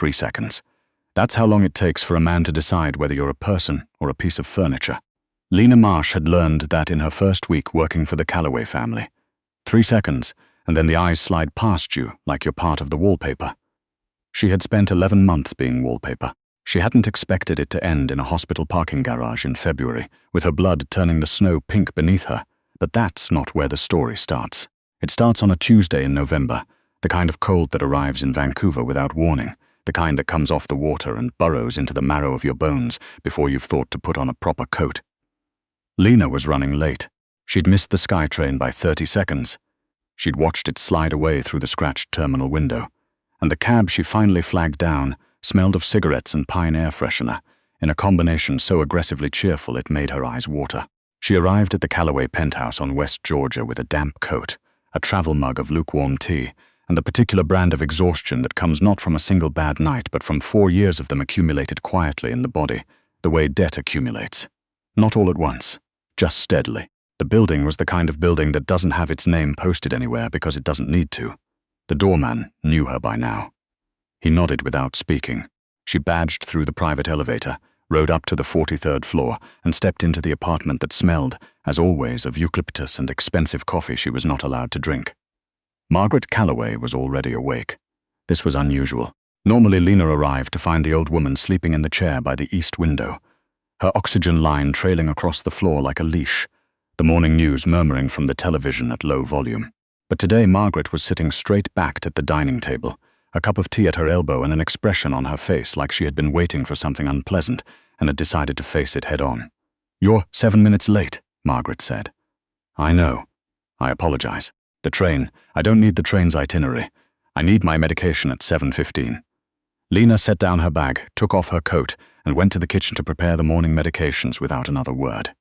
3 seconds. That's how long it takes for a man to decide whether you're a person or a piece of furniture. Lena Marsh had learned that in her first week working for the Calloway family. 3 seconds, and then the eyes slide past you like you're part of the wallpaper. She had spent 11 months being wallpaper. She hadn't expected it to end in a hospital parking garage in February, with her blood turning the snow pink beneath her. But that's not where the story starts. It starts on a Tuesday in November, the kind of cold that arrives in Vancouver without warning, the kind that comes off the water and burrows into the marrow of your bones before you've thought to put on a proper coat. Lena was running late. She'd missed the SkyTrain by 30 seconds. She'd watched it slide away through the scratched terminal window, and the cab she finally flagged down smelled of cigarettes and pine air freshener, in a combination so aggressively cheerful it made her eyes water. She arrived at the Calloway penthouse on West Georgia with a damp coat, a travel mug of lukewarm tea, and the particular brand of exhaustion that comes not from a single bad night but from 4 years of them accumulated quietly in the body, the way debt accumulates. Not all at once, just steadily. The building was the kind of building that doesn't have its name posted anywhere because it doesn't need to. The doorman knew her by now. He nodded without speaking. She badged through the private elevator, rode up to the 43rd floor, and stepped into the apartment that smelled, as always, of eucalyptus and expensive coffee she was not allowed to drink. Margaret Calloway was already awake. This was unusual. Normally Lena arrived to find the old woman sleeping in the chair by the east window, her oxygen line trailing across the floor like a leash, the morning news murmuring from the television at low volume. But today Margaret was sitting straight-backed at the dining table, a cup of tea at her elbow and an expression on her face like she had been waiting for something unpleasant and had decided to face it head-on. "You're 7 minutes late," Margaret said. "I know. I apologize. The train. I don't need the train's itinerary. I need my medication at 7:15. Lena set down her bag, took off her coat, and went to the kitchen to prepare the morning medications without another word.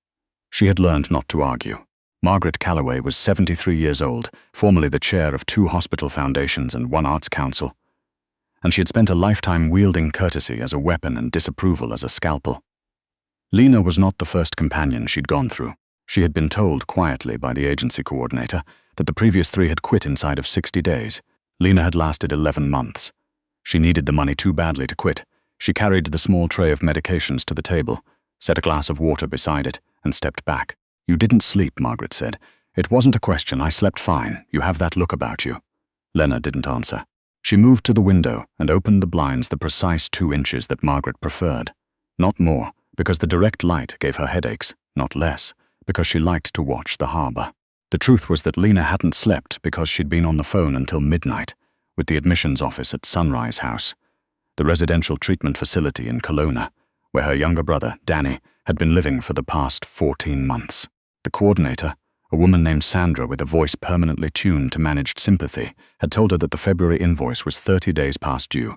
She had learned not to argue. Margaret Calloway was 73 years old, formerly the chair of 2 hospital foundations and 1 arts council, and she had spent a lifetime wielding courtesy as a weapon and disapproval as a scalpel. Lena was not the first companion she'd gone through. She had been told quietly by the agency coordinator that the previous 3 had quit inside of 60 days. Lena had lasted 11 months. She needed the money too badly to quit. She carried the small tray of medications to the table, set a glass of water beside it, and stepped back. "You didn't sleep," Margaret said. "It wasn't a question. I slept fine. You have that look about you." Lena didn't answer. She moved to the window and opened the blinds the precise 2 inches that Margaret preferred. Not more, because the direct light gave her headaches, not less, because she liked to watch the harbor. The truth was that Lena hadn't slept because she'd been on the phone until midnight with the admissions office at Sunrise House, the residential treatment facility in Kelowna, where her younger brother, Danny, had been living for the past 14 months. The coordinator, a woman named Sandra with a voice permanently tuned to managed sympathy, had told her that the February invoice was 30 days past due,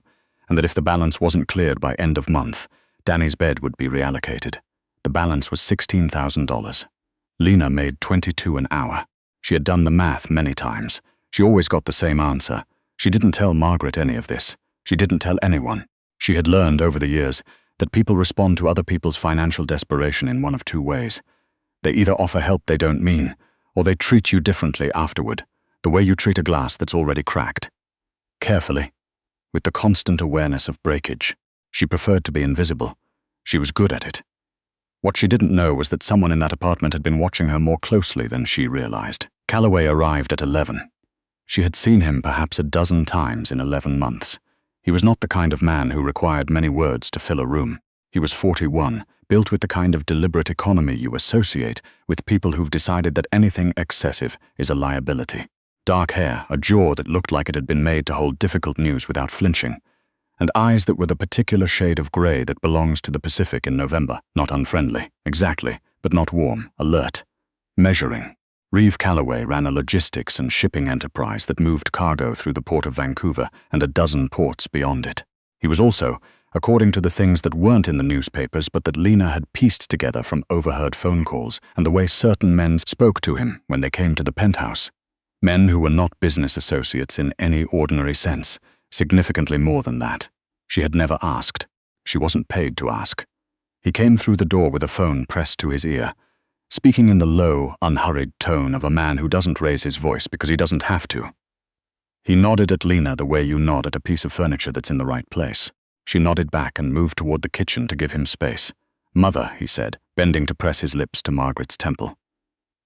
and that if the balance wasn't cleared by end of month, Danny's bed would be reallocated. The balance was $16,000. Lena made $22 an hour. She had done the math many times. She always got the same answer. She didn't tell Margaret any of this. She didn't tell anyone. She had learned over the years that people respond to other people's financial desperation in one of 2 ways. They either offer help they don't mean, or they treat you differently afterward, the way you treat a glass that's already cracked. Carefully, with the constant awareness of breakage. She preferred to be invisible. She was good at it. What she didn't know was that someone in that apartment had been watching her more closely than she realized. Calloway arrived at 11. She had seen him perhaps a dozen times in 11 months. He was not the kind of man who required many words to fill a room. He was 41, built with the kind of deliberate economy you associate with people who've decided that anything excessive is a liability. Dark hair, a jaw that looked like it had been made to hold difficult news without flinching, and eyes that were the particular shade of gray that belongs to the Pacific in November. Not unfriendly, exactly, but not warm, alert. Measuring. Reeve Calloway ran a logistics and shipping enterprise that moved cargo through the port of Vancouver and a dozen ports beyond it. He was also, according to the things that weren't in the newspapers but that Lena had pieced together from overheard phone calls and the way certain men spoke to him when they came to the penthouse, men who were not business associates in any ordinary sense, significantly more than that. She had never asked. She wasn't paid to ask. He came through the door with a phone pressed to his ear, speaking in the low, unhurried tone of a man who doesn't raise his voice because he doesn't have to. He nodded at Lena the way you nod at a piece of furniture that's in the right place. She nodded back and moved toward the kitchen to give him space. "Mother," he said, bending to press his lips to Margaret's temple.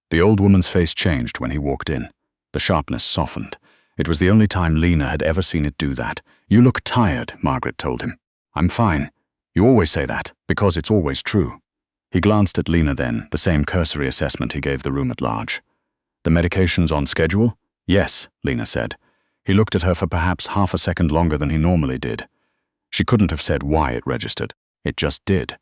The old woman's face changed when he walked in. The sharpness softened. It was the only time Lena had ever seen it do that. "You look tired," Margaret told him. "I'm fine. You always say that, because it's always true." He glanced at Lena then, the same cursory assessment he gave the room at large. "The medication's on schedule?" "Yes," Lena said. He looked at her for perhaps half a second longer than he normally did. She couldn't have said why it registered. It just did.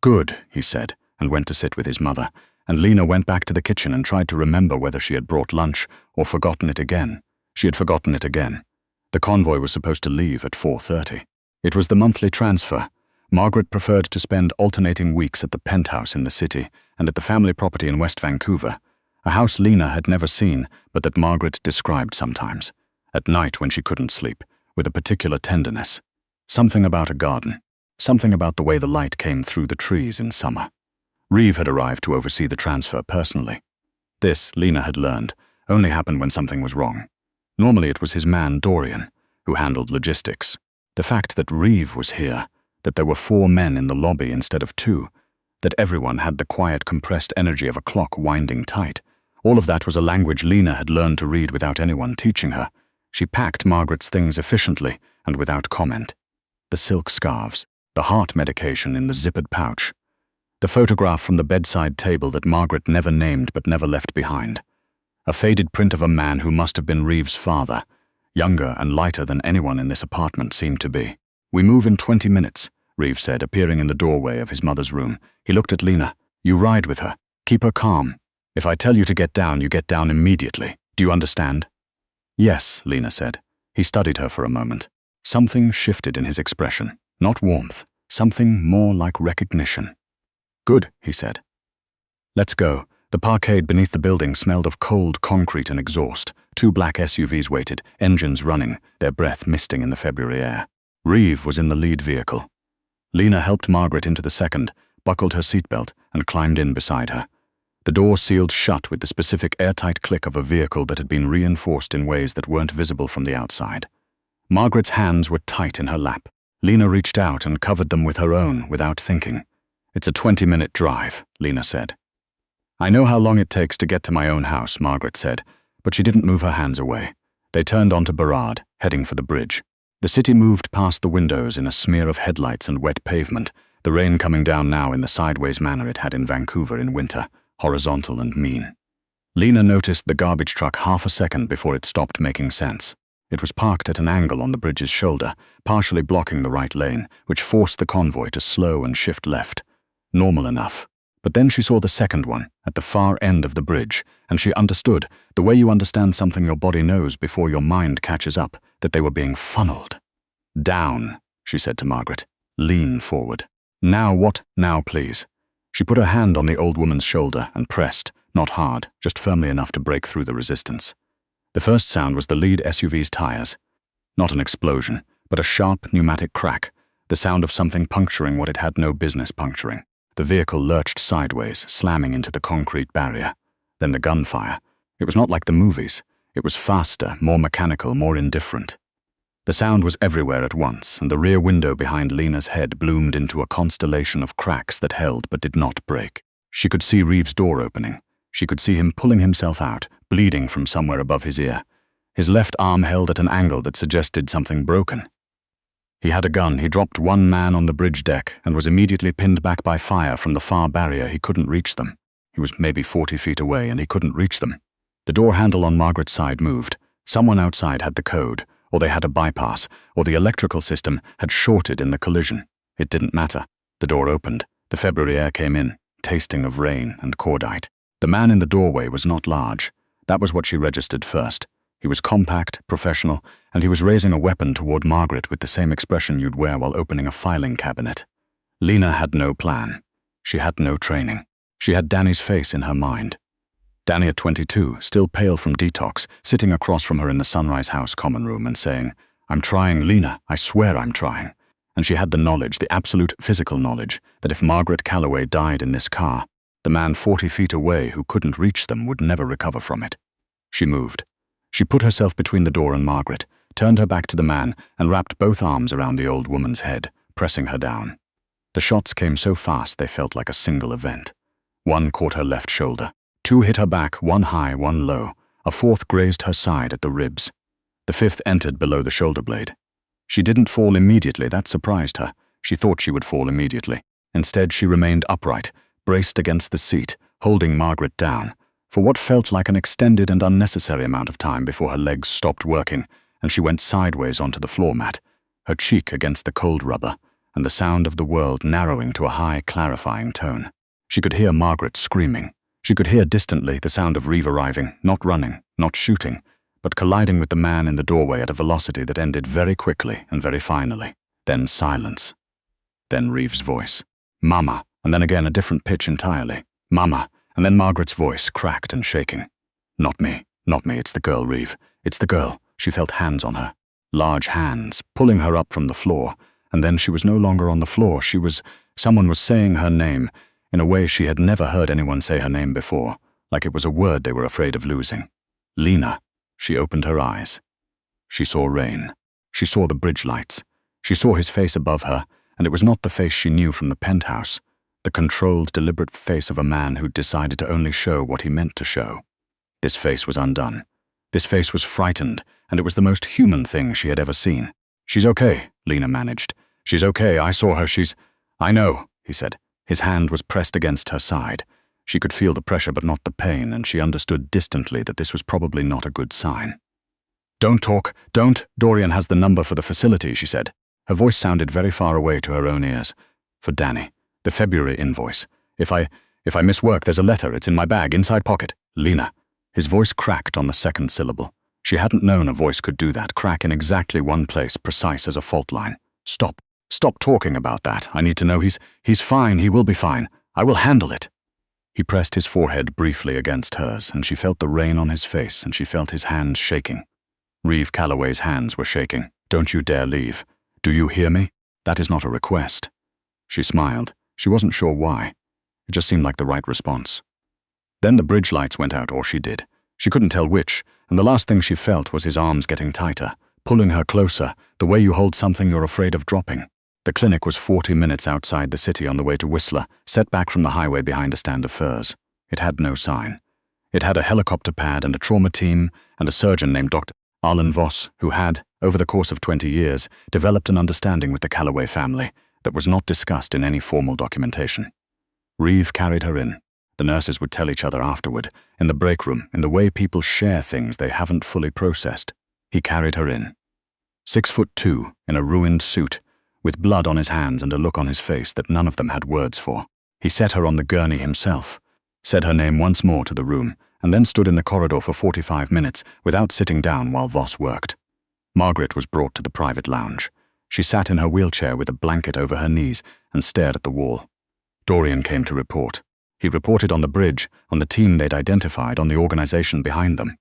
"Good," he said, and went to sit with his mother, and Lena went back to the kitchen and tried to remember whether she had brought lunch or forgotten it again. She had forgotten it again. The convoy was supposed to leave at 4:30. It was the monthly transfer. Margaret preferred to spend alternating weeks at the penthouse in the city and at the family property in West Vancouver, a house Lena had never seen but that Margaret described sometimes, at night when she couldn't sleep, with a particular tenderness. Something about a garden, something about the way the light came through the trees in summer. Reeve had arrived to oversee the transfer personally. This, Lena had learned, only happened when something was wrong. Normally it was his man, Dorian, who handled logistics. The fact that Reeve was here, that there were 4 men in the lobby instead of 2, that everyone had the quiet, compressed energy of a clock winding tight, all of that was a language Lena had learned to read without anyone teaching her. She packed Margaret's things efficiently and without comment. The silk scarves, the heart medication in the zippered pouch, the photograph from the bedside table that Margaret never named but never left behind. A faded print of a man who must have been Reeve's father, younger and lighter than anyone in this apartment seemed to be. "We move in 20 minutes, Reeve said, appearing in the doorway of his mother's room. He looked at Lena. "You ride with her. Keep her calm. If I tell you to get down, you get down immediately. Do you understand?" "Yes," Lena said. He studied her for a moment. Something shifted in his expression. Not warmth. Something more like recognition. "Good," he said. "Let's go." The parkade beneath the building smelled of cold concrete and exhaust. 2 black SUVs waited, engines running, their breath misting in the February air. Reeve was in the lead vehicle. Lena helped Margaret into the second, buckled her seatbelt, and climbed in beside her. The door sealed shut with the specific airtight click of a vehicle that had been reinforced in ways that weren't visible from the outside. Margaret's hands were tight in her lap. Lena reached out and covered them with her own without thinking. "It's a 20-minute drive," Lena said. "I know how long it takes to get to my own house," Margaret said, but she didn't move her hands away. They turned onto Burrard, heading for the bridge. The city moved past the windows in a smear of headlights and wet pavement, the rain coming down now in the sideways manner it had in Vancouver in winter, horizontal and mean. Lena noticed the garbage truck half a second before it stopped making sense. It was parked at an angle on the bridge's shoulder, partially blocking the right lane, which forced the convoy to slow and shift left. Normal enough. But then she saw the second one, at the far end of the bridge, and she understood, the way you understand something your body knows before your mind catches up, that they were being funneled. "Down," she said to Margaret. "Lean forward." "Now what? Now, please." She put her hand on the old woman's shoulder and pressed, not hard, just firmly enough to break through the resistance. The first sound was the lead SUV's tires. Not an explosion, but a sharp pneumatic crack, the sound of something puncturing what it had no business puncturing. The vehicle lurched sideways, slamming into the concrete barrier. Then the gunfire. It was not like the movies. It was faster, more mechanical, more indifferent. The sound was everywhere at once, and the rear window behind Lena's head bloomed into a constellation of cracks that held but did not break. She could see Reeve's door opening. She could see him pulling himself out, bleeding from somewhere above his ear. His left arm held at an angle that suggested something broken. He had a gun. He dropped one man on the bridge deck and was immediately pinned back by fire from the far barrier. He couldn't reach them. He was maybe 40 feet away and he couldn't reach them. The door handle on Margaret's side moved. Someone outside had the code, or they had a bypass, or the electrical system had shorted in the collision. It didn't matter. The door opened. The February air came in, tasting of rain and cordite. The man in the doorway was not large. That was what she registered first. He was compact, professional, and he was raising a weapon toward Margaret with the same expression you'd wear while opening a filing cabinet. Lena had no plan. She had no training. She had Danny's face in her mind. Danny at 22, still pale from detox, sitting across from her in the Sunrise House common room and saying, "I'm trying, Lena, I swear I'm trying." And she had the knowledge, the absolute physical knowledge, that if Margaret Calloway died in this car, the man 40 feet away who couldn't reach them would never recover from it. She moved. She put herself between the door and Margaret, turned her back to the man, and wrapped both arms around the old woman's head, pressing her down. The shots came so fast they felt like a single event. One caught her left shoulder. Two hit her back, one high, one low. A fourth grazed her side at the ribs. The fifth entered below the shoulder blade. She didn't fall immediately, that surprised her. She thought she would fall immediately. Instead, she remained upright, braced against the seat, holding Margaret down, for what felt like an extended and unnecessary amount of time before her legs stopped working, and she went sideways onto the floor mat, her cheek against the cold rubber, and the sound of the world narrowing to a high, clarifying tone. She could hear Margaret screaming. She could hear distantly the sound of Reeve arriving, not running, not shooting, but colliding with the man in the doorway at a velocity that ended very quickly and very finally. Then silence. Then Reeve's voice. Mama, and then again a different pitch entirely. Mama, and then Margaret's voice, cracked and shaking. Not me, it's the girl, Reeve. It's the girl. She felt hands on her. Large hands, pulling her up from the floor, and then she was no longer on the floor. Someone was saying her name, in a way she had never heard anyone say her name before, like it was a word they were afraid of losing. Lena. She opened her eyes. She saw Rain. She saw the bridge lights. She saw his face above her, and it was not the face she knew from the penthouse, the controlled, deliberate face of a man who'd decided to only show what he meant to show. This face was undone. This face was frightened, and it was the most human thing she had ever seen. She's okay, Lena managed. She's okay, I saw her, I know, he said. His hand was pressed against her side. She could feel the pressure but not the pain, and she understood distantly that this was probably not a good sign. Don't talk, don't. Dorian has the number for the facility, she said. Her voice sounded very far away to her own ears. For Danny. The February invoice. If I miss work, there's a letter. It's in my bag, inside pocket. Lena. His voice cracked on the second syllable. She hadn't known a voice could do that, crack in exactly one place, precise as a fault line. Stop. Stop talking about that. I need to know he's fine, he will be fine. I will handle it. He pressed his forehead briefly against hers, and she felt the rain on his face, and she felt his hands shaking. Reeve Calloway's hands were shaking. Don't you dare leave. Do you hear me? That is not a request. She smiled. She wasn't sure why. It just seemed like the right response. Then the bridge lights went out, or she did. She couldn't tell which, and the last thing she felt was his arms getting tighter, pulling her closer, the way you hold something you're afraid of dropping. The clinic was 40 minutes outside the city on the way to Whistler, set back from the highway behind a stand of firs. It had no sign. It had a helicopter pad and a trauma team and a surgeon named Dr. Arlen Voss, who had, over the course of 20 years, developed an understanding with the Calloway family that was not discussed in any formal documentation. Reeve carried her in. The nurses would tell each other afterward, in the break room, in the way people share things they haven't fully processed. He carried her in. 6'2", in a ruined suit, with blood on his hands and a look on his face that none of them had words for. He set her on the gurney himself, said her name once more to the room, and then stood in the corridor for 45 minutes without sitting down while Voss worked. Margaret was brought to the private lounge. She sat in her wheelchair with a blanket over her knees and stared at the wall. Dorian came to report. He reported on the bridge, on the team they'd identified, on the organization behind them.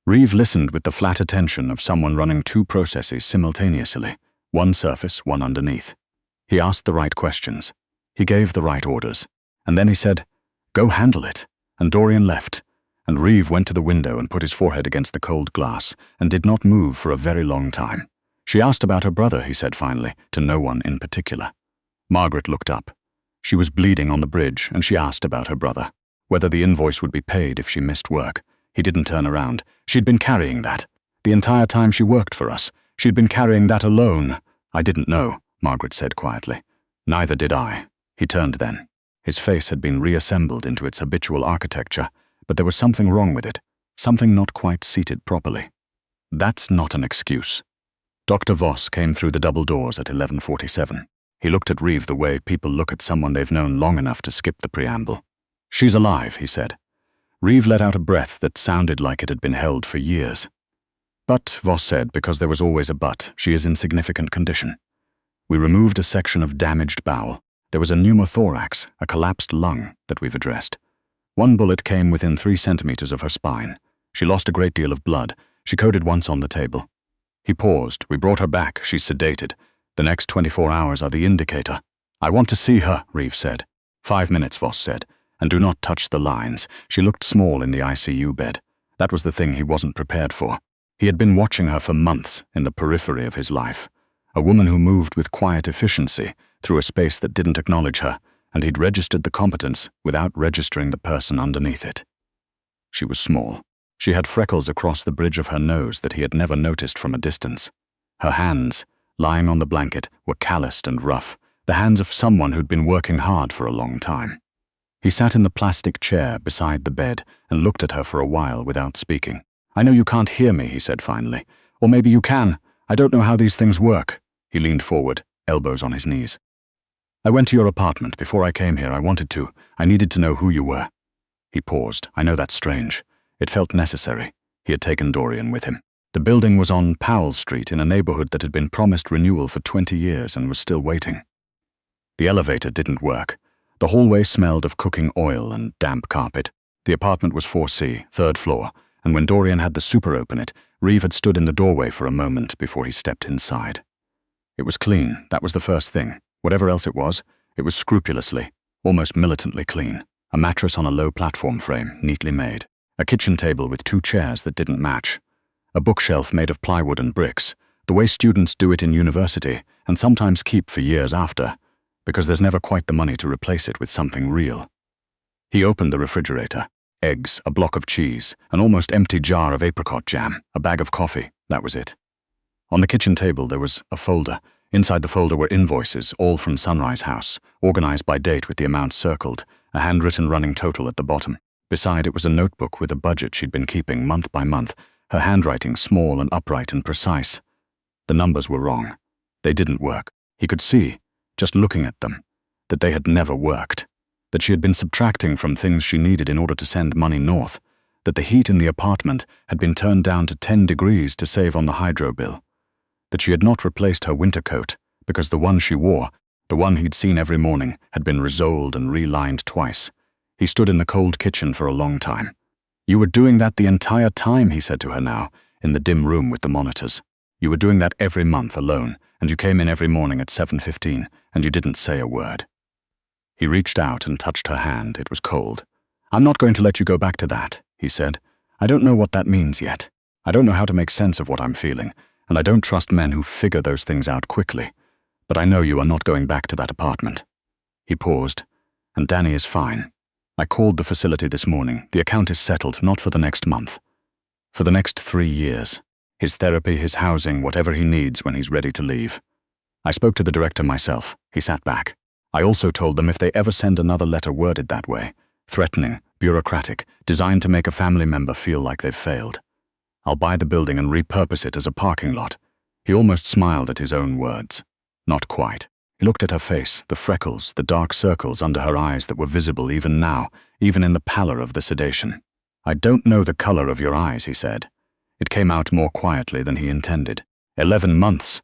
Reeve listened with the flat attention of someone running two processes simultaneously, one surface, one underneath. He asked the right questions. He gave the right orders. And then he said, "Go handle it." And Dorian left. And Reeve went to the window and put his forehead against the cold glass and did not move for a very long time. She asked about her brother, he said finally, to no one in particular. Margaret looked up. She was bleeding on the bridge, and she asked about her brother, whether the invoice would be paid if she missed work. He didn't turn around. She'd been carrying that. The entire time she worked for us. She'd been carrying that alone. I didn't know, Margaret said quietly. Neither did I. He turned then. His face had been reassembled into its habitual architecture, but there was something wrong with it, something not quite seated properly. That's not an excuse. Dr. Voss came through the double doors at 11:47. He looked at Reeve the way people look at someone they've known long enough to skip the preamble. "She's alive," he said. Reeve let out a breath that sounded like it had been held for years. "But," Voss said, because there was always a but, "she is in significant condition. We removed a section of damaged bowel. There was a pneumothorax, a collapsed lung, that we've addressed. One bullet came within 3 centimeters of her spine. She lost a great deal of blood. She coded once on the table." He paused. "We brought her back. She's sedated. The next 24 hours are the indicator." "I want to see her," Reeve said. 5 minutes, Voss said. "And do not touch the lines." She looked small in the ICU bed. That was the thing he wasn't prepared for. He had been watching her for months in the periphery of his life. A woman who moved with quiet efficiency through a space that didn't acknowledge her, and he'd registered the competence without registering the person underneath it. She was small. She had freckles across the bridge of her nose that he had never noticed from a distance. Her hands, lying on the blanket, were calloused and rough, the hands of someone who'd been working hard for a long time. He sat in the plastic chair beside the bed and looked at her for a while without speaking. "I know you can't hear me," he said finally. "Or maybe you can. I don't know how these things work." He leaned forward, elbows on his knees. "I went to your apartment before I came here. I needed to know who you were." He paused. "I know that's strange. It felt necessary." He had taken Dorian with him. The building was on Powell Street in a neighborhood that had been promised renewal for 20 years and was still waiting. The elevator didn't work. The hallway smelled of cooking oil and damp carpet. The apartment was 4C, third floor, and when Dorian had the super open it, Reeve had stood in the doorway for a moment before he stepped inside. It was clean, that was the first thing. Whatever else it was scrupulously, almost militantly clean. A mattress on a low platform frame, neatly made. A kitchen table with 2 chairs that didn't match. A bookshelf made of plywood and bricks, the way students do it in university, and sometimes keep for years after, because there's never quite the money to replace it with something real. He opened the refrigerator. Eggs, a block of cheese, an almost empty jar of apricot jam, a bag of coffee, that was it. On the kitchen table there was a folder. Inside the folder were invoices, all from Sunrise House, organized by date with the amount circled, a handwritten running total at the bottom. Beside it was a notebook with a budget she'd been keeping month by month, her handwriting small and upright and precise. The numbers were wrong. They didn't work. He could see, just looking at them, that they had never worked. That she had been subtracting from things she needed in order to send money north, that the heat in the apartment had been turned down to 10 degrees to save on the hydro bill, that she had not replaced her winter coat because the one she wore, the one he'd seen every morning, had been resoled and relined twice. He stood in the cold kitchen for a long time. "You were doing that the entire time," he said to her now, in the dim room with the monitors. "You were doing that every month alone, and you came in every morning at 7:15, and you didn't say a word." He reached out and touched her hand. It was cold. "I'm not going to let you go back to that," he said. "I don't know what that means yet. I don't know how to make sense of what I'm feeling, and I don't trust men who figure those things out quickly. But I know you are not going back to that apartment." He paused. "And Danny is fine. I called the facility this morning. The account is settled, not for the next month. For the next 3 years. His therapy, his housing, whatever he needs when he's ready to leave. I spoke to the director myself." He sat back. "I also told them if they ever send another letter worded that way, threatening, bureaucratic, designed to make a family member feel like they've failed, I'll buy the building and repurpose it as a parking lot." He almost smiled at his own words. Not quite. He looked at her face, the freckles, the dark circles under her eyes that were visible even now, even in the pallor of the sedation. "I don't know the color of your eyes," he said. It came out more quietly than he intended. 11 months.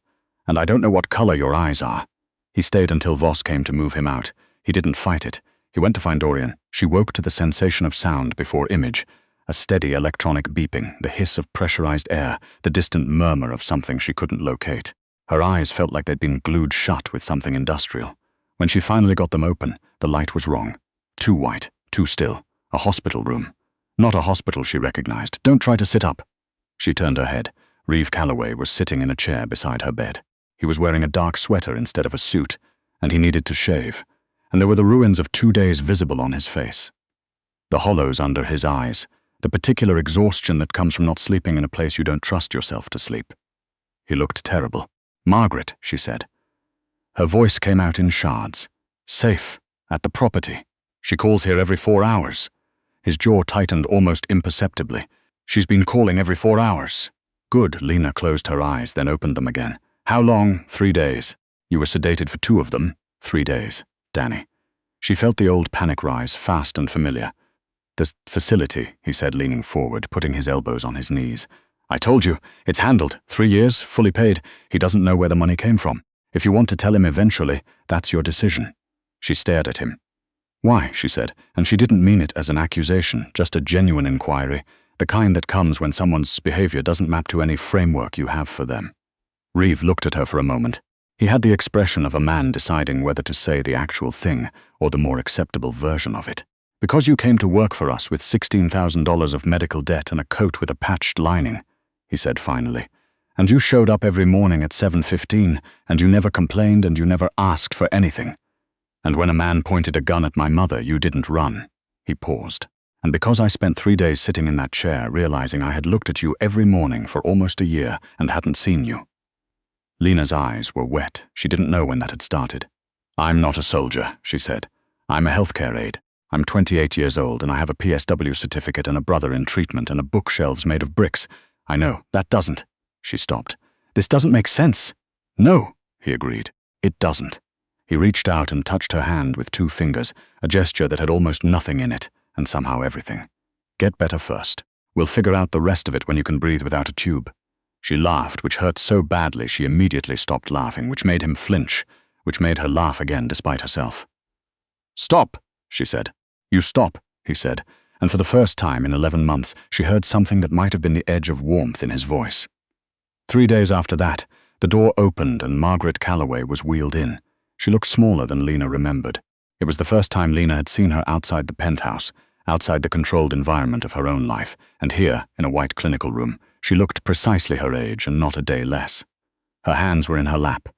"And I don't know what color your eyes are." He stayed until Voss came to move him out. He didn't fight it. He went to find Dorian. She woke to the sensation of sound before image, a steady electronic beeping, the hiss of pressurized air, the distant murmur of something she couldn't locate. Her eyes felt like they'd been glued shut with something industrial. When she finally got them open, the light was wrong. Too white, too still. A hospital room. Not a hospital, she recognized. "Don't try to sit up." She turned her head. Reeve Calloway was sitting in a chair beside her bed. He was wearing a dark sweater instead of a suit, and he needed to shave, and there were the ruins of 2 days visible on his face. The hollows under his eyes, the particular exhaustion that comes from not sleeping in a place you don't trust yourself to sleep. He looked terrible. "Margaret," she said. Her voice came out in shards. "Safe, at the property. She calls here every 4 hours. His jaw tightened almost imperceptibly. "She's been calling every 4 hours. "Good." Lena closed her eyes, then opened them again. "How long?" 3 days. "You were sedated for 2 of them." 3 days. Danny. She felt the old panic rise, fast and familiar. "The facility," he said, leaning forward, putting his elbows on his knees. "I told you, it's handled. 3 years, fully paid. He doesn't know where the money came from. If you want to tell him eventually, that's your decision." She stared at him. "Why?" she said, and she didn't mean it as an accusation, just a genuine inquiry, the kind that comes when someone's behavior doesn't map to any framework you have for them. Reeve looked at her for a moment. He had the expression of a man deciding whether to say the actual thing or the more acceptable version of it. Because you came to work for us with $16,000 of medical debt and a coat with a patched lining, he said finally. And you showed up every morning at 7:15, and you never complained and you never asked for anything. And when a man pointed a gun at my mother, you didn't run. He paused. And because I spent 3 days sitting in that chair, realizing I had looked at you every morning for almost a year and hadn't seen you. Lena's eyes were wet. She didn't know when that had started. I'm not a soldier, she said. I'm a healthcare aide. I'm 28 years old and I have a PSW certificate and a brother in treatment and a bookshelves made of bricks. I know, that doesn't. She stopped. This doesn't make sense. No, he agreed. It doesn't. He reached out and touched her hand with 2 fingers, a gesture that had almost nothing in it, and somehow everything. Get better first. We'll figure out the rest of it when you can breathe without a tube. She laughed, which hurt so badly she immediately stopped laughing, which made him flinch, which made her laugh again despite herself. Stop, she said. You stop, he said, and for the first time in 11 months, she heard something that might have been the edge of warmth in his voice. 3 days after that, the door opened and Margaret Calloway was wheeled in. She looked smaller than Lena remembered. It was the first time Lena had seen her outside the penthouse, outside the controlled environment of her own life, and here, in a white clinical room, she looked precisely her age and not a day less. Her hands were in her lap.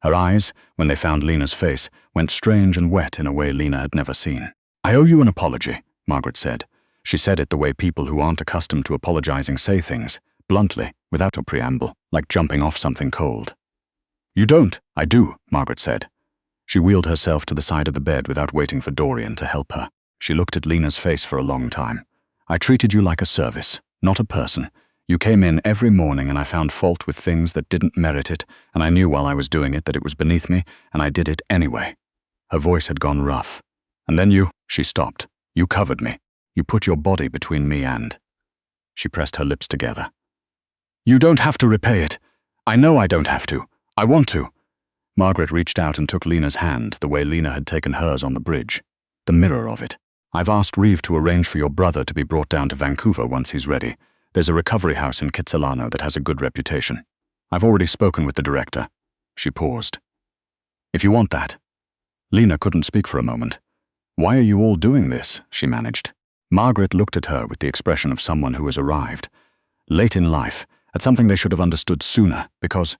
Her eyes, when they found Lena's face, went strange and wet in a way Lena had never seen. I owe you an apology, Margaret said. She said it the way people who aren't accustomed to apologizing say things, bluntly, without a preamble, like jumping off something cold. You don't. I do, Margaret said. She wheeled herself to the side of the bed without waiting for Dorian to help her. She looked at Lena's face for a long time. I treated you like a service, not a person. You came in every morning and I found fault with things that didn't merit it, and I knew while I was doing it that it was beneath me, and I did it anyway. Her voice had gone rough. And then she stopped. You covered me. You put your body between me and... She pressed her lips together. You don't have to repay it. I know I don't have to. I want to. Margaret reached out and took Lena's hand the way Lena had taken hers on the bridge. The mirror of it. I've asked Reeve to arrange for your brother to be brought down to Vancouver once he's ready. There's a recovery house in Kitsilano that has a good reputation. I've already spoken with the director. She paused. If you want that. Lena couldn't speak for a moment. Why are you all doing this? She managed. Margaret looked at her with the expression of someone who has arrived, late in life, at something they should have understood sooner, because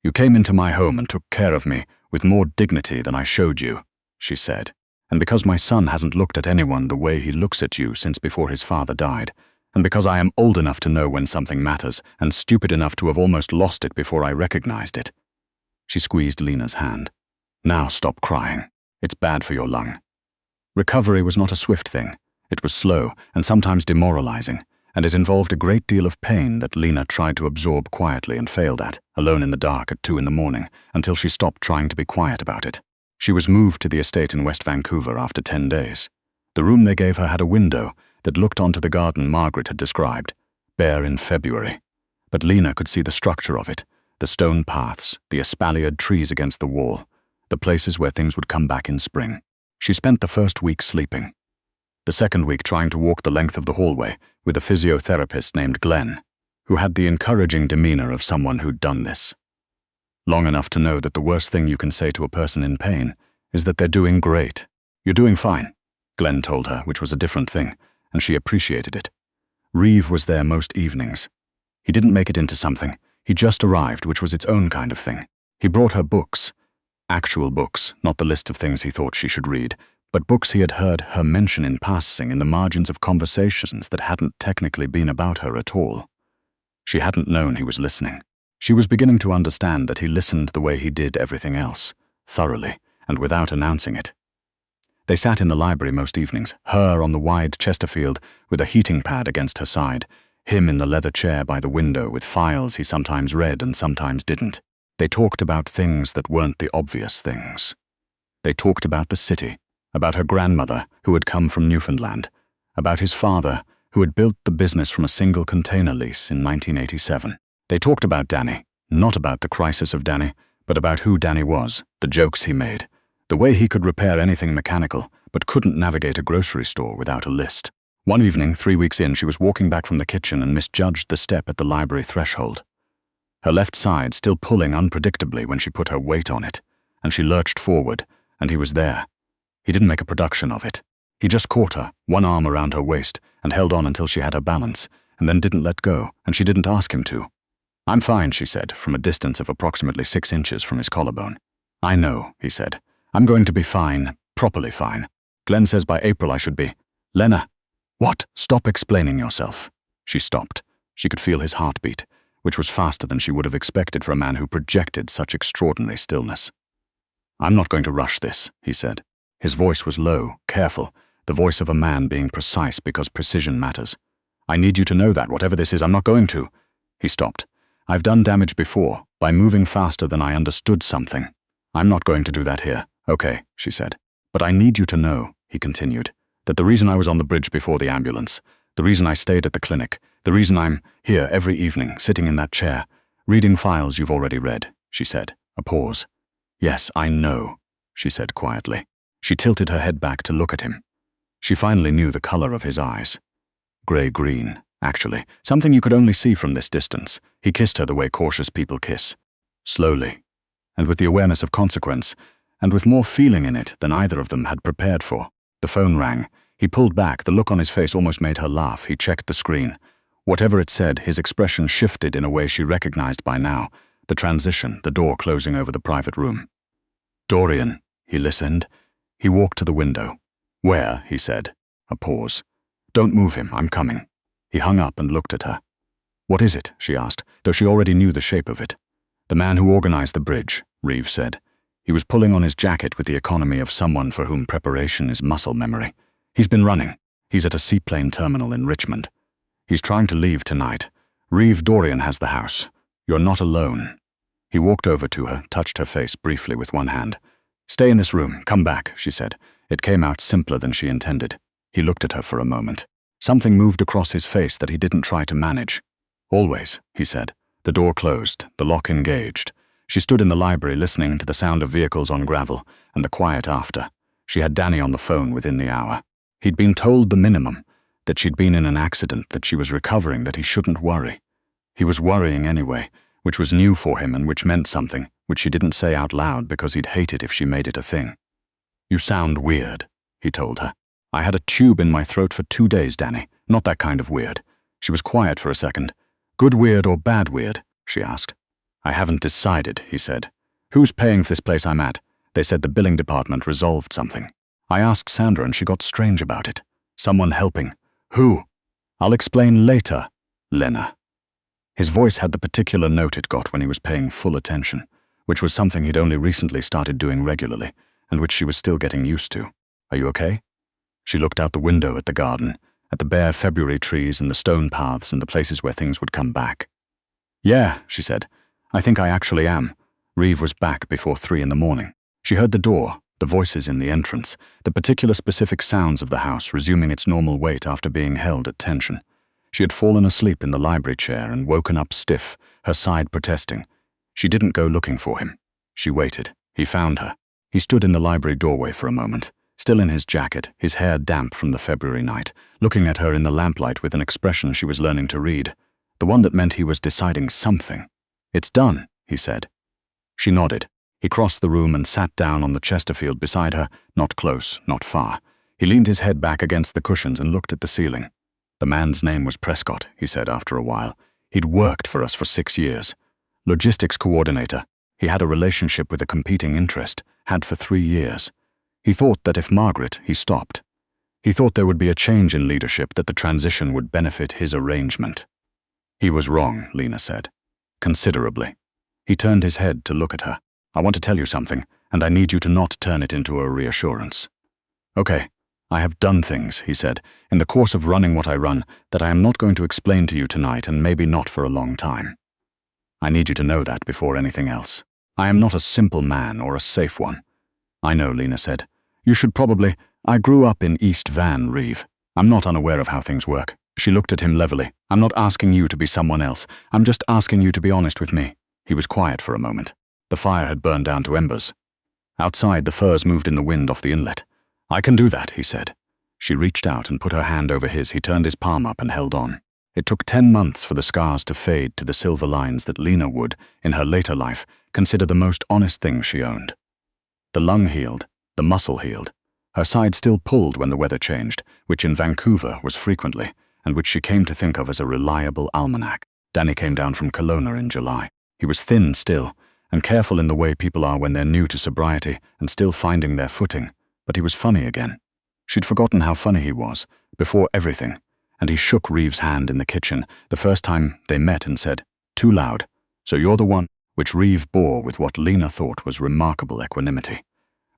you came into my home and took care of me with more dignity than I showed you, she said, and because my son hasn't looked at anyone the way he looks at you since before his father died, and because I am old enough to know when something matters and stupid enough to have almost lost it before I recognized it. She squeezed Lena's hand. Now stop crying. It's bad for your lung. Recovery was not a swift thing. It was slow and sometimes demoralizing, and it involved a great deal of pain that Lena tried to absorb quietly and failed at, alone in the dark at 2 a.m, until she stopped trying to be quiet about it. She was moved to the estate in West Vancouver after 10 days. The room they gave her had a window that looked onto the garden Margaret had described, bare in February. But Lena could see the structure of it, the stone paths, the espaliered trees against the wall, the places where things would come back in spring. She spent the first week sleeping. The second week trying to walk the length of the hallway with a physiotherapist named Glenn, who had the encouraging demeanor of someone who'd done this. Long enough to know that the worst thing you can say to a person in pain is that they're doing great. You're doing fine, Glenn told her, which was a different thing, and she appreciated it. Reeve was there most evenings. He didn't make it into something. He just arrived, which was its own kind of thing. He brought her books. Actual books, not the list of things he thought she should read, but books he had heard her mention in passing in the margins of conversations that hadn't technically been about her at all. She hadn't known he was listening. She was beginning to understand that he listened the way he did everything else, thoroughly, and without announcing it. They sat in the library most evenings, her on the wide Chesterfield with a heating pad against her side, him in the leather chair by the window with files he sometimes read and sometimes didn't. They talked about things that weren't the obvious things. They talked about the city, about her grandmother who had come from Newfoundland, about his father who had built the business from a single container lease in 1987. They talked about Danny, not about the crisis of Danny, but about who Danny was, the jokes he made, the way he could repair anything mechanical, but couldn't navigate a grocery store without a list. One evening, 3 weeks in, she was walking back from the kitchen and misjudged the step at the library threshold. Her left side still pulling unpredictably when she put her weight on it, and she lurched forward, and he was there. He didn't make a production of it. He just caught her, one arm around her waist, and held on until she had her balance, and then didn't let go, and she didn't ask him to. "I'm fine," she said, from a distance of approximately 6 inches from his collarbone. "I know," he said. "I'm going to be fine, properly fine. Glenn says by April I should be." "Lena." "What? Stop explaining yourself." She stopped. She could feel his heartbeat, which was faster than she would have expected for a man who projected such extraordinary stillness. "I'm not going to rush this," he said. His voice was low, careful, the voice of a man being precise because precision matters. "I need you to know that, whatever this is, I'm not going to." He stopped. "I've done damage before, by moving faster than I understood something. I'm not going to do that here." "Okay," she said. "But I need you to know," he continued, "that the reason I was on the bridge before the ambulance, the reason I stayed at the clinic, the reason I'm here every evening, sitting in that chair, reading files you've already read," she said. A pause. "Yes, I know," she said quietly. She tilted her head back to look at him. She finally knew the color of his eyes. Gray-green, actually, something you could only see from this distance. He kissed her the way cautious people kiss. Slowly, and with the awareness of consequence, and with more feeling in it than either of them had prepared for. The phone rang. He pulled back. The look on his face almost made her laugh. He checked the screen. Whatever it said, his expression shifted in a way she recognized by now. The transition, the door closing over the private room. "Dorian," he listened. He walked to the window. "Where?" he said. A pause. "Don't move him, I'm coming." He hung up and looked at her. "What is it?" she asked, though she already knew the shape of it. "The man who organized the bridge," Reeve said. He was pulling on his jacket with the economy of someone for whom preparation is muscle memory. "He's been running. He's at a seaplane terminal in Richmond. He's trying to leave tonight. Reeve, Dorian has the house. You're not alone." He walked over to her, touched her face briefly with one hand. "Stay in this room, come back," she said. It came out simpler than she intended. He looked at her for a moment. Something moved across his face that he didn't try to manage. "Always," he said. The door closed, the lock engaged. She stood in the library listening to the sound of vehicles on gravel and the quiet after. She had Danny on the phone within the hour. He'd been told the minimum, that she'd been in an accident, that she was recovering, that he shouldn't worry. He was worrying anyway, which was new for him and which meant something, which she didn't say out loud because he'd hate it if she made it a thing. "You sound weird," he told her. "I had a tube in my throat for 2 days, Danny. Not that kind of weird." She was quiet for a second. "Good weird or bad weird?" she asked. "I haven't decided," he said. "Who's paying for this place I'm at? They said the billing department resolved something. I asked Sandra and she got strange about it. Someone helping. Who? I'll explain later, Lena." His voice had the particular note it got when he was paying full attention, which was something he'd only recently started doing regularly, and which she was still getting used to. "Are you okay?" She looked out the window at the garden, at the bare February trees and the stone paths and the places where things would come back. "Yeah," she said. "I think I actually am." Reeve was back before 3 in the morning. She heard the door, the voices in the entrance, the particular specific sounds of the house resuming its normal weight after being held at tension. She had fallen asleep in the library chair and woken up stiff, her side protesting. She didn't go looking for him. She waited. He found her. He stood in the library doorway for a moment, still in his jacket, his hair damp from the February night, looking at her in the lamplight with an expression she was learning to read, the one that meant he was deciding something. "It's done," he said. She nodded. He crossed the room and sat down on the Chesterfield beside her, not close, not far. He leaned his head back against the cushions and looked at the ceiling. "The man's name was Prescott," he said after a while. "He'd worked for us for 6 years. Logistics coordinator. He had a relationship with a competing interest, had for 3 years. He thought that if Margaret, he stopped. He thought there would be a change in leadership, that the transition would benefit his arrangement." "He was wrong," Lena said. "Considerably." He turned his head to look at her. "I want to tell you something, and I need you to not turn it into a reassurance." "Okay. I have done things," he said, "in the course of running what I run, that I am not going to explain to you tonight and maybe not for a long time. I need you to know that before anything else. I am not a simple man or a safe one." "I know," Lena said. "You should probably— I grew up in East Van, Reeve. I'm not unaware of how things work." She looked at him levelly. "I'm not asking you to be someone else. I'm just asking you to be honest with me." He was quiet for a moment. The fire had burned down to embers. Outside, the firs moved in the wind off the inlet. "I can do that," he said. She reached out and put her hand over his. He turned his palm up and held on. It took 10 months for the scars to fade to the silver lines that Lena would, in her later life, consider the most honest thing she owned. The lung healed, the muscle healed. Her side still pulled when the weather changed, which in Vancouver was frequently, and which she came to think of as a reliable almanac. Danny came down from Kelowna in July. He was thin still, and careful in the way people are when they're new to sobriety and still finding their footing, but he was funny again. She'd forgotten how funny he was, before everything, and he shook Reeve's hand in the kitchen the first time they met and said, "Too loud, so you're the one," which Reeve bore with what Lena thought was remarkable equanimity.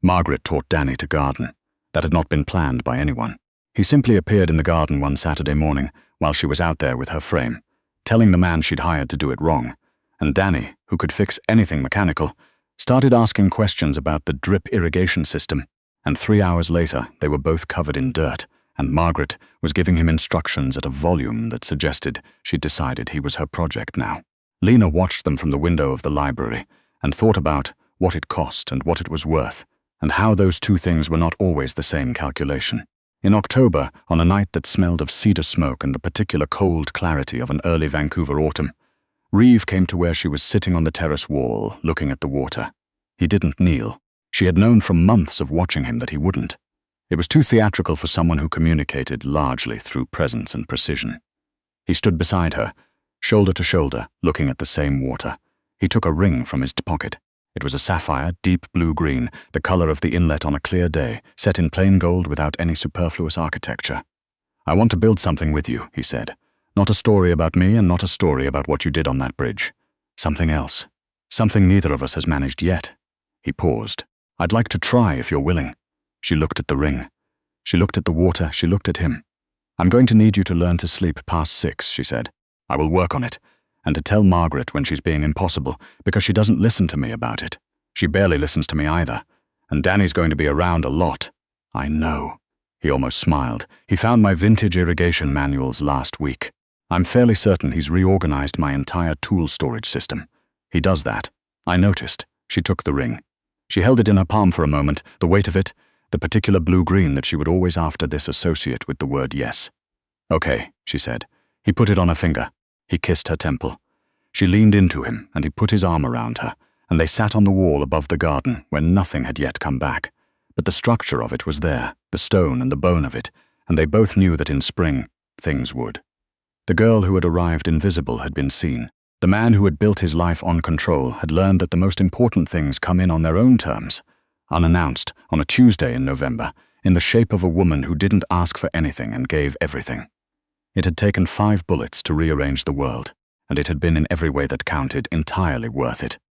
Margaret taught Danny to garden. That had not been planned by anyone. He simply appeared in the garden one Saturday morning while she was out there with her frame, telling the man she'd hired to do it wrong, and Danny, who could fix anything mechanical, started asking questions about the drip irrigation system, and 3 hours later they were both covered in dirt, and Margaret was giving him instructions at a volume that suggested she'd decided he was her project now. Lena watched them from the window of the library and thought about what it cost and what it was worth, and how those two things were not always the same calculation. In October, on a night that smelled of cedar smoke and the particular cold clarity of an early Vancouver autumn, Reeve came to where she was sitting on the terrace wall, looking at the water. He didn't kneel. She had known from months of watching him that he wouldn't. It was too theatrical for someone who communicated largely through presence and precision. He stood beside her, shoulder to shoulder, looking at the same water. He took a ring from his pocket. It was a sapphire, deep blue-green, the color of the inlet on a clear day, set in plain gold without any superfluous architecture. "I want to build something with you," he said. "Not a story about me and not a story about what you did on that bridge. Something else. Something neither of us has managed yet." He paused. "I'd like to try if you're willing." She looked at the ring. She looked at the water. She looked at him. "I'm going to need you to learn to sleep past 6, she said. "I will work on it. And to tell Margaret when she's being impossible, because she doesn't listen to me about it. She barely listens to me either. And Danny's going to be around a lot." "I know." He almost smiled. "He found my vintage irrigation manuals last week. I'm fairly certain he's reorganized my entire tool storage system. He does that. I noticed." She took the ring. She held it in her palm for a moment, the weight of it, the particular blue-green that she would always after this associate with the word yes. "Okay," she said. He put it on her finger. He kissed her temple. She leaned into him, and he put his arm around her, and they sat on the wall above the garden where nothing had yet come back. But the structure of it was there, the stone and the bone of it, and they both knew that in spring, things would. The girl who had arrived invisible had been seen. The man who had built his life on control had learned that the most important things come in on their own terms, unannounced, on a Tuesday in November, in the shape of a woman who didn't ask for anything and gave everything. It had taken 5 bullets to rearrange the world, and it had been in every way that counted entirely worth it.